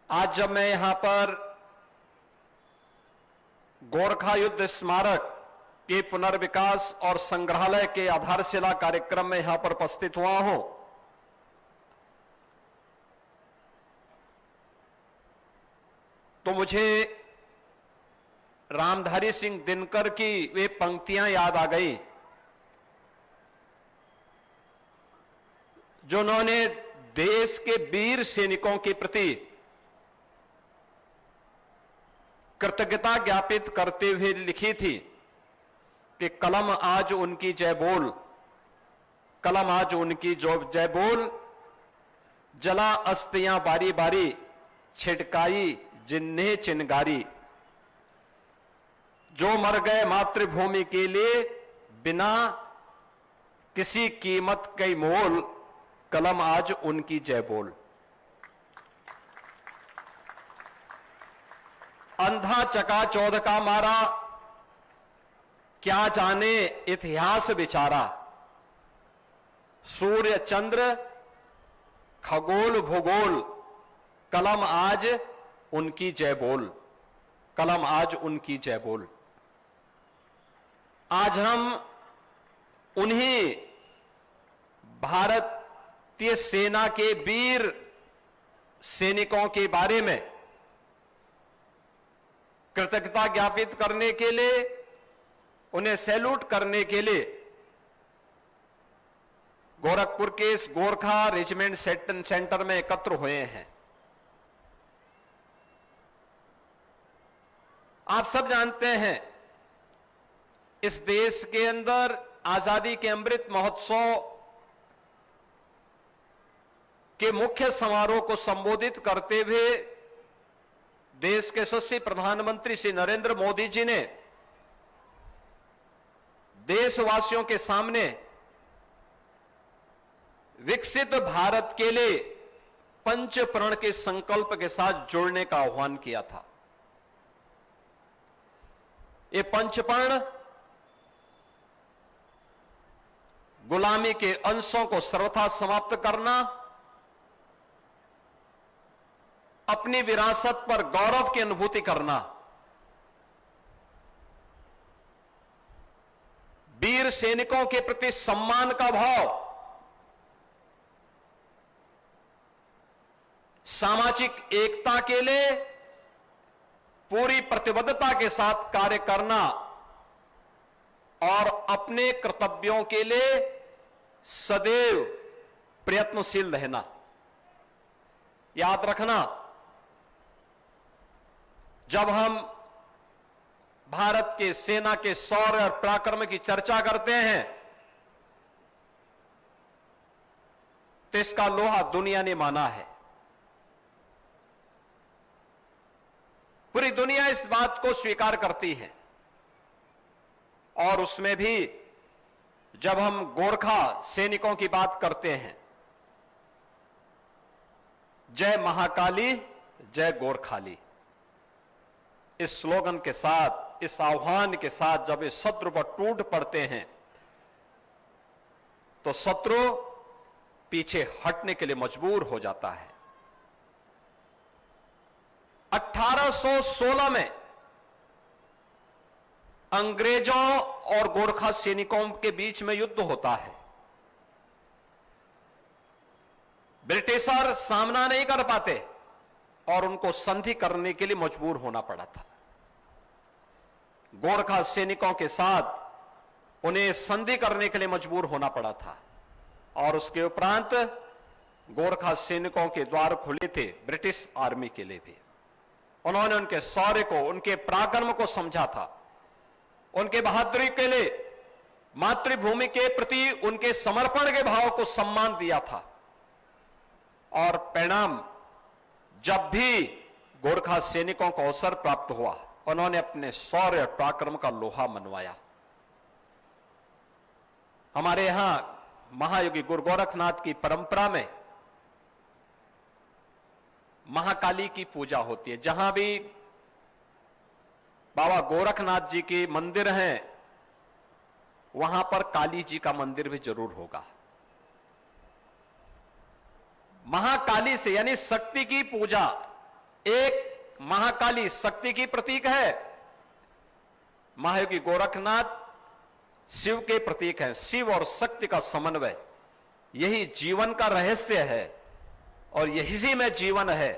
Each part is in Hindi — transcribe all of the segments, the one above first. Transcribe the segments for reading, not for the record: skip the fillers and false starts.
आज जब मैं यहां पर गोरखा युद्ध स्मारक के पुनर्विकास और संग्रहालय के आधारशिला कार्यक्रम में यहां पर उपस्थित हुआ हूं, तो मुझे रामधारी सिंह दिनकर की वे पंक्तियां याद आ गई जो उन्होंने देश के वीर सैनिकों के प्रति कृतज्ञता ज्ञापित करते हुए लिखी थी कि कलम आज उनकी जय बोल, कलम आज उनकी जो जय बोल, जला अस्तियां बारी बारी, छिटकाई जिन्हें चिनगारी, जो मर गए मातृभूमि के लिए बिना किसी कीमत के मोल, कलम आज उनकी जय बोल। अंधा चकाचौंध का मारा, क्या जाने इतिहास बिचारा, सूर्य चंद्र खगोल भूगोल, कलम आज उनकी जय बोल, कलम आज उनकी जय बोल। आज हम उन्हीं भारतीय सेना के वीर सैनिकों के बारे में कृतज्ञता ज्ञापित करने के लिए, उन्हें सैल्यूट करने के लिए गोरखपुर के इस गोरखा रेजिमेंट सेंटर में एकत्र हुए हैं। आप सब जानते हैं इस देश के अंदर आजादी के अमृत महोत्सव के मुख्य समारोह को संबोधित करते हुए देश के यशस्वी प्रधानमंत्री श्री नरेंद्र मोदी जी ने देशवासियों के सामने विकसित भारत के लिए पंच प्रण के संकल्प के साथ जुड़ने का आह्वान किया था। ये पंचप्रण गुलामी के अंशों को सर्वथा समाप्त करना, अपनी विरासत पर गौरव की अनुभूति करना, वीर सैनिकों के प्रति सम्मान का भाव, सामाजिक एकता के लिए पूरी प्रतिबद्धता के साथ कार्य करना और अपने कर्तव्यों के लिए सदैव प्रयत्नशील रहना। याद रखना, जब हम भारत के सेना के शौर्य और पराक्रम की चर्चा करते हैं तो इसका लोहा दुनिया ने माना है। पूरी दुनिया इस बात को स्वीकार करती है और उसमें भी जब हम गोरखा सैनिकों की बात करते हैं, जय महाकाली जय गोरखाली, इस स्लोगन के साथ, इस आह्वान के साथ जब इस शत्रु पर टूट पड़ते हैं तो शत्रु पीछे हटने के लिए मजबूर हो जाता है। 1816 में अंग्रेजों और गोरखा सैनिकों के बीच में युद्ध होता है। ब्रिटिशर सामना नहीं कर पाते और उनको संधि करने के लिए मजबूर होना पड़ा था। गोरखा सैनिकों के साथ उन्हें संधि करने के लिए मजबूर होना पड़ा था और उसके उपरांत गोरखा सैनिकों के द्वार खुले थे ब्रिटिश आर्मी के लिए भी। उन्होंने उनके शौर्य को, उनके पराक्रम को समझा था, उनके बहादुरी के लिए, मातृभूमि के प्रति उनके समर्पण के भाव को सम्मान दिया था। और परिणाम, जब भी गोरखा सैनिकों को अवसर प्राप्त हुआ, उन्होंने अपने शौर्य और पराक्रम का लोहा मनवाया। हमारे यहां महायोगी गुरु गोरखनाथ की परंपरा में महाकाली की पूजा होती है। जहां भी बाबा गोरखनाथ जी के मंदिर हैं, वहां पर काली जी का मंदिर भी जरूर होगा। महाकाली से यानी शक्ति की पूजा एक महाकाली शक्ति की प्रतीक है, महायोगी गोरखनाथ शिव के प्रतीक हैं। शिव और शक्ति का समन्वय यही जीवन का रहस्य है और यही में जीवन है,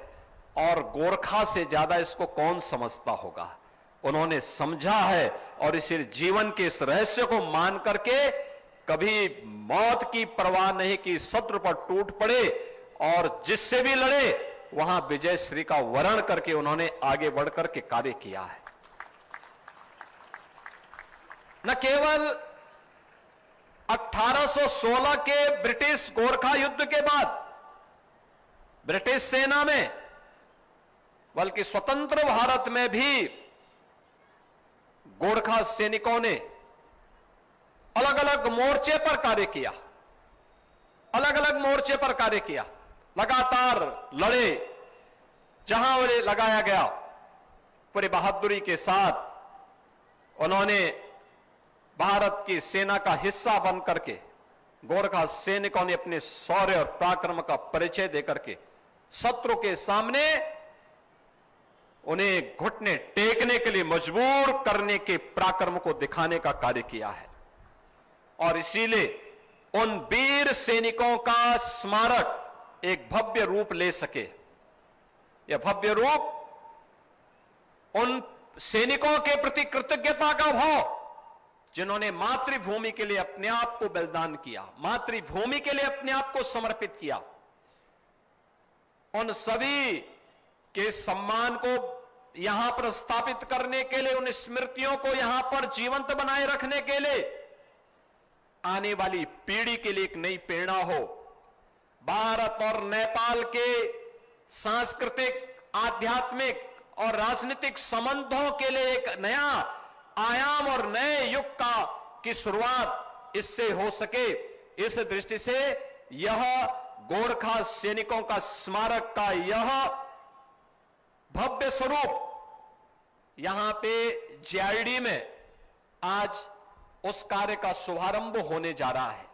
और गोरखा से ज्यादा इसको कौन समझता होगा। उन्होंने समझा है और इसे जीवन के इस रहस्य को मान करके कभी मौत की परवाह नहीं की, शत्रु पर टूट पड़े और जिससे भी लड़े वहां विजय श्री का वर्ण करके उन्होंने आगे बढ़कर के कार्य किया है। न केवल 1816 के ब्रिटिश गोरखा युद्ध के बाद ब्रिटिश सेना में, बल्कि स्वतंत्र भारत में भी गोरखा सैनिकों ने अलग अलग मोर्चे पर कार्य किया, अलग अलग मोर्चे पर कार्य किया, लगातार लड़े। जहां उन्हें लगाया गया पूरी बहादुरी के साथ उन्होंने भारत की सेना का हिस्सा बन करके गोरखा सैनिकों ने अपने शौर्य और पराक्रम का परिचय देकर के शत्रु के सामने उन्हें घुटने टेकने के लिए मजबूर करने के पराक्रम को दिखाने का कार्य किया है। और इसीलिए उन वीर सैनिकों का स्मारक एक भव्य रूप ले सके। यह भव्य रूप उन सैनिकों के प्रति कृतज्ञता का भाव जिन्होंने मातृभूमि के लिए अपने आप को बलिदान किया, मातृभूमि के लिए अपने आप को समर्पित किया, उन सभी के सम्मान को यहां पर स्थापित करने के लिए, उन स्मृतियों को यहां पर जीवंत बनाए रखने के लिए, आने वाली पीढ़ी के लिए एक नई प्रेरणा हो। भारत और नेपाल के सांस्कृतिक, आध्यात्मिक और राजनीतिक संबंधों के लिए एक नया आयाम और नए युग की शुरुआत इससे हो सके, इस दृष्टि से यह गोरखा सैनिकों का स्मारक का यह भव्य स्वरूप यहां पे जीआईडी में आज उस कार्य का शुभारंभ होने जा रहा है।